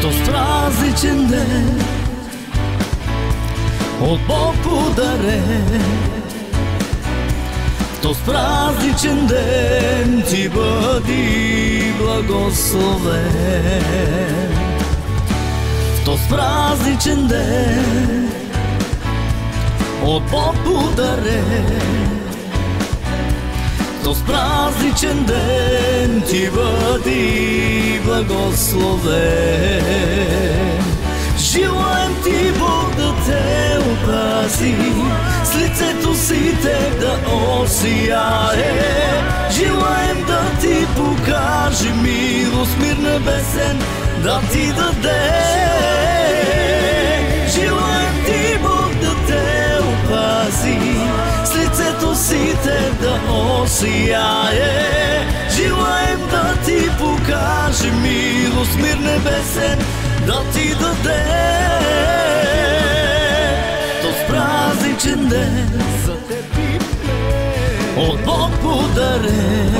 този празничен ден от Бог подарен. В този празничен ден ти бъди благословен. В този празничен ден от Бог подарен. В този празничен ден ти бъди благословен. Желаем ти Бог да те опази, с лицето си те да осияе. Желаем да ти покаже милост, мир небесен да ти даде. Желаем ти Бог да те опази, с лицето си те да осияе. Желаем да ти покаже милост, мир небесен да ти даде. Този празничен ден за теб от Бог подарен.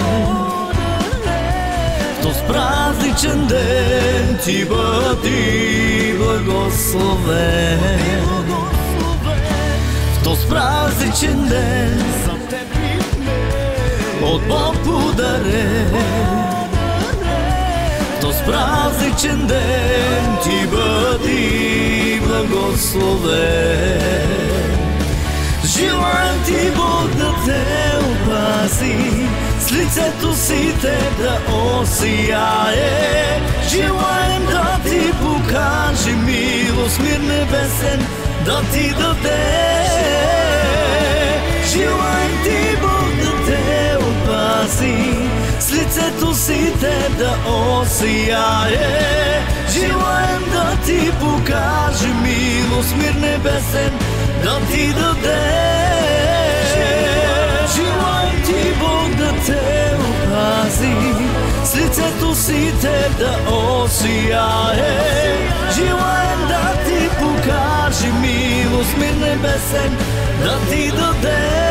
В този празничен ден ти бъди благословен. В този празничен ден за теб от Бог подарен. В този празничен ден ти бъди благословен. Желаем ти Бог да те опази, с лицето си те да осияе. Желаем да ти покаже милост, мир небесен да ти даде. Желаем ти Бог да те опази, с лицето си те да осияе. Желаем да ти покаже милост, мир небесен да ти даде. Желаем ти Бог да те опази, с лицето си те да осияе. Желаем да ти покаже милост, мир небесен да ти даде.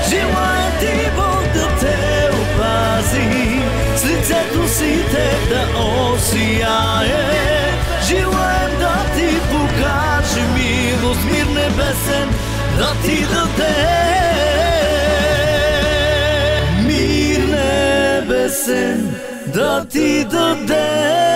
Желаем ти Бог да те опази, с лицето си те да осияе. Желаем да ти покаже милост, мир небесен да ти даде. Мир небесен да ти даде.